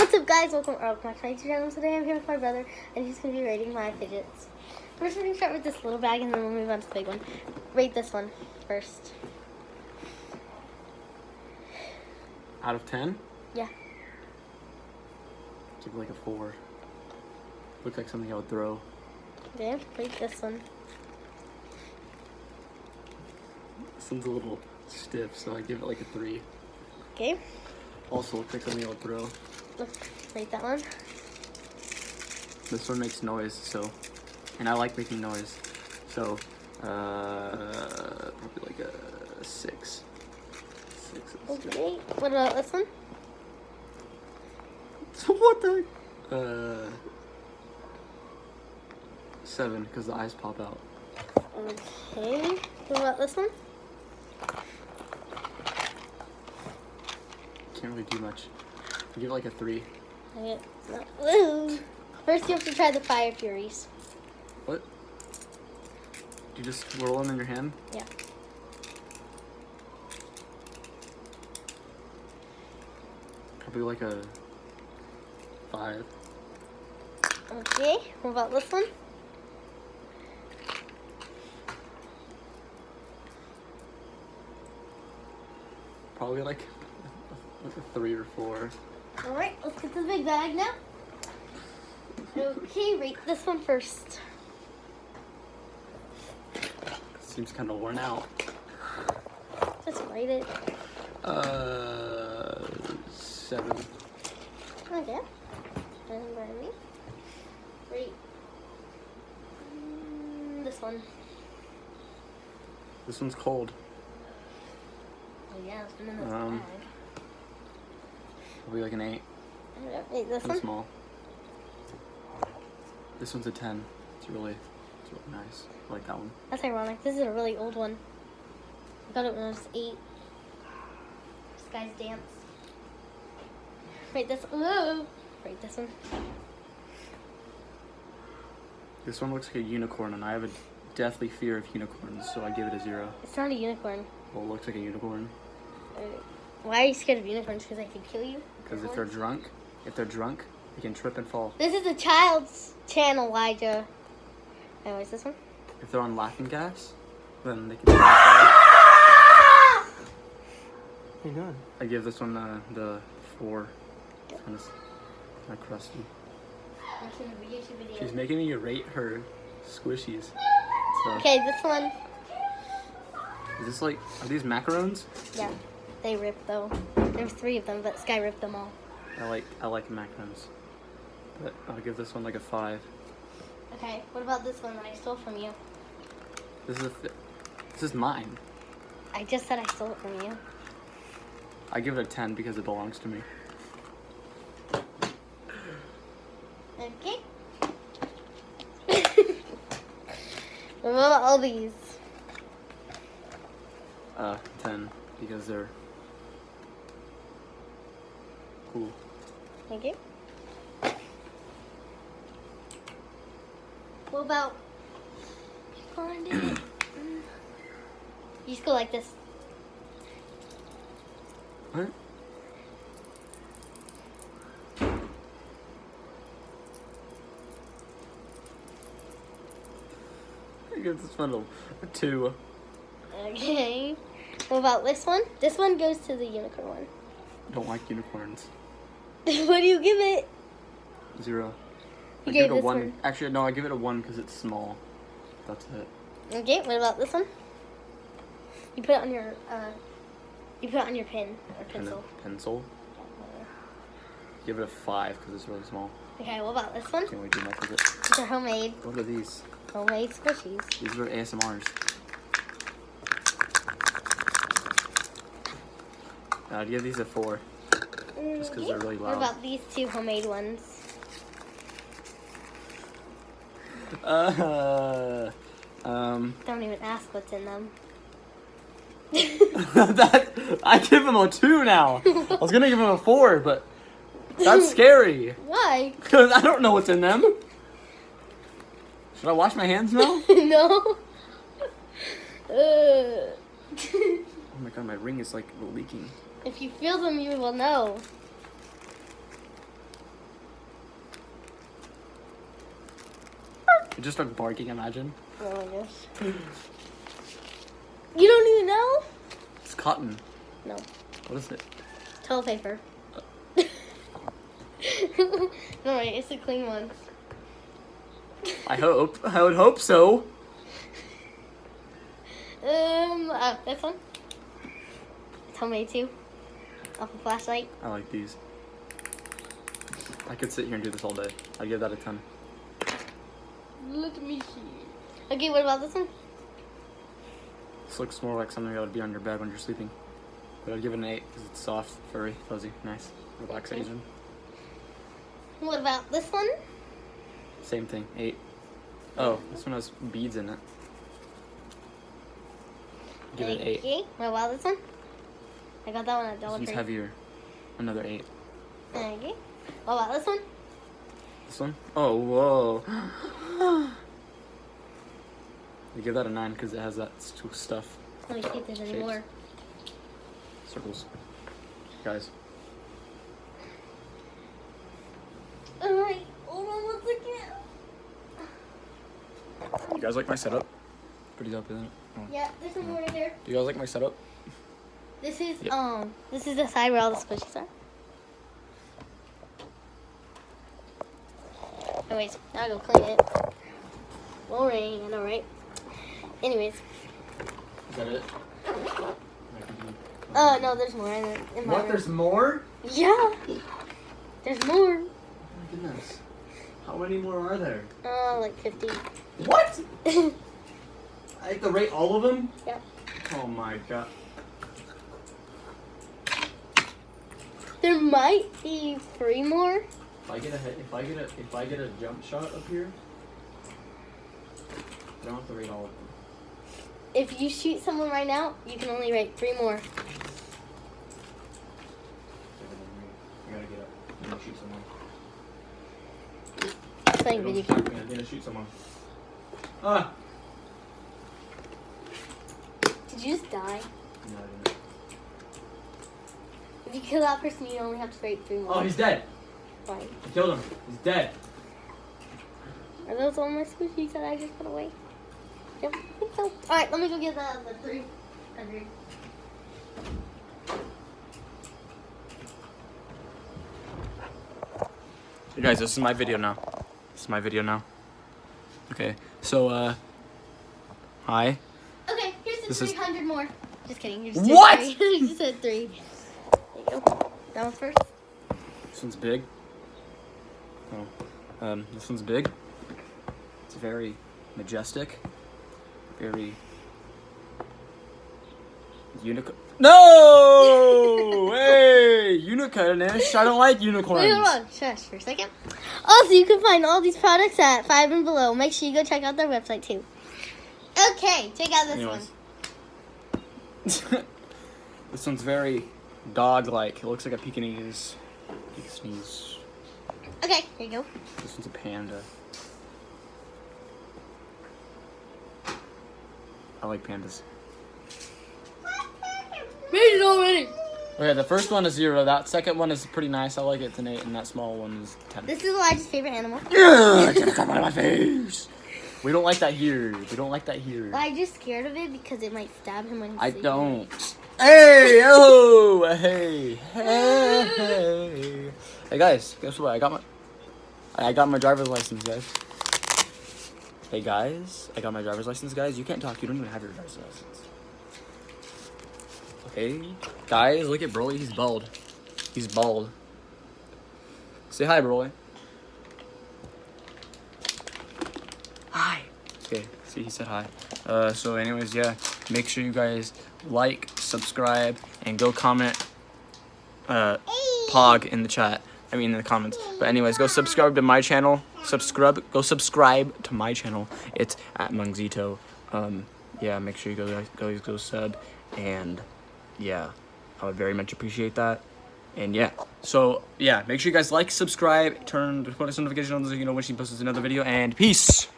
What's up, guys? Welcome back to my channel. Today I'm here with my brother, and he's going to be rating my fidgets. First, we're going to start with this little bag, and then we'll move on to the big one. Rate this one first. Out of 10? Yeah. Give it like a 4. Looks like something I would throw. Okay, rate this one. This one's a little stiff, so I give it like a 3. Okay. Also looks like something I would throw. Look, rate that one. This one makes noise, so, and I like making noise, so probably like a 6. 6 is Okay. good. What about this one? So what the? 7, because the eyes pop out. Okay. What about this one? Can't really do much. I give it like a 3. Okay. Woo. First, you have to try the Fire Furies. What? You just roll them in your hand? Yeah. Probably like a 5. Okay. What about this one? Probably like a 3 or 4. Alright, let's get to the big bag now. Okay, rate this one first. Seems kind of worn out. Just rate it. 7. Okay. And by me. Rate this one. This one's cold. Oh yeah, it's been in this Um, bag. Probably like an 8. Rate this Too one. small. This one's a 10. It's really nice. I like that one. That's ironic. This is a really old one. I got it when I was 8. This guy's dance. Rate this. Ooh. Rate this one. This one looks like a unicorn, and I have a deathly fear of unicorns, so I give it a 0. It's not a unicorn. Well, it looks like a unicorn. Why are you scared of unicorns? Because I can kill you? Because if they're drunk, they can trip and fall. This is a child's channel, Elijah. Anyways, this one. If they're on laughing gas, then they can trip and fall. What are you doing? I give this one the 4. It's kind of crusty. She's making me rate her squishies. So, Okay, this one. is this like, are these macarons? Yeah, they ripped though. There's 3 of them, but Sky ripped them all. I like macarons. But I'll give this one like a 5. Okay, what about this one that I stole from you? This is mine. I just said I stole it from you. I give it a 10 because it belongs to me. Okay. What about all these? 10 because they're cool. Thank you. What about... Find it. You just go like this. What? I give this one a 2. Okay. What about this one? This one goes to the unicorn one. I don't like unicorns. What do you give it? 0. You I gave give it a this 1. one. Actually, no, I give it a 1 because it's small. That's it. Okay, what about this one? You put it on your pen or pencil. Pencil. Give it a 5 because it's really small. Okay, what about this one? Can't wait to do much with it. These are homemade. What are these? Homemade squishies. These are ASMRs. I'd give these a 4. Just because they're really What loud. about these 2 homemade ones? Don't even ask what's in them. I give him a 2 now. I was gonna give him a 4, but that's scary. Why? Because I don't know what's in them. Should I wash my hands now? No. Oh my god, my ring is like leaking. If you feel them, you will know. It just started barking, imagine. Oh my gosh. You don't even know? It's cotton. No. What is it? Toilet paper. No, wait, it's the clean ones. I would hope so. This one. It's homemade too. Off a flashlight. I like these. I could sit here and do this all day. I'd give that a 10. Let me see. Okay, what about this one? This looks more like something that would be on your bed when you're sleeping. But I'd give it an 8 because it's soft, furry, fuzzy, nice, relaxation. What about this one? Same thing, 8. Oh, this one has beads in it. Give it an 8. Okay, what about this one? I got that one at This Dollar one's Tree. heavier. Another 8. Okay. What about this one? This one? Oh, whoa. I give that a 9 because it has that stuff. Let me see if there's any Shapes. more. Circles. Guys. Alright, hold on 1 second. You guys like my setup? Pretty dope, isn't it? Oh. Yeah, there's some more in here. Do you guys like my setup? This is Yep. this is the side where all the squishies are. Anyways, now I go clean it. Boring, I know, right? Anyways, Is that it? no, there's more in my What? room. There's more? Yeah, there's more. Oh my goodness. How many more are there? Like 50. What? I have to rate all of them? Yep. Oh my god. There might be 3 more. If I get a jump shot up here, I don't have to rate all of them. If you shoot someone right now, you can only rate 3 more. I gotta get up. I'm gonna shoot someone. Playing video game. I'm gonna shoot someone. Ah! Did you just die? No, I didn't. If you kill that person, you only have to rate 3 more. Oh, he's dead. Why? I killed him. He's dead. Are those all my squishies that I just put away? Yep, I think so. Alright, let me go get the 300. Hey guys, this is my video now. Okay, so, hi. Okay, here's the This is- 300 more. Just kidding. You just What? Did 3. You just said 3. There you go. That one's first. This one's big. Oh, this one's big. It's very majestic. Very No! Hey, unicorn-ish. I don't like unicorns. Wait, hold on. Shush for a second. Also, you can find all these products at 5 and Below. Make sure you go check out their website too. Okay, check out this Anyways. This one's very dog-like. It looks like a Pekingese. Pekingese. one. Okay, here you go. This one's a panda. I like pandas. Read it already. Okay, the first one is 0. That second one is pretty nice. I like it. It's an 8, and that small one is 10. This is Elijah's favorite animal. Yeah, it's gonna come out of my face. We don't like that here. Elijah's scared of it because it might stab him when he's I sleeping. don't. Hey, oh, hey. Hey guys, guess what? I got my driver's license, guys. Hey guys, I got my driver's license, guys. You can't talk. You don't even have your driver's license. Okay, guys, look at Broly. He's bald. Say hi, Broly. Hi. Okay, see, he said hi. So anyways, yeah, make sure you guys like, subscribe, and go comment Pog in the chat. In the comments. But anyways, go subscribe to my channel. Go subscribe to my channel. It's at Mungzito. Yeah, make sure you go sub, and yeah, I would very much appreciate that. And yeah, so yeah, make sure you guys like, subscribe, turn the post notifications on so you know when she posts another video, and peace.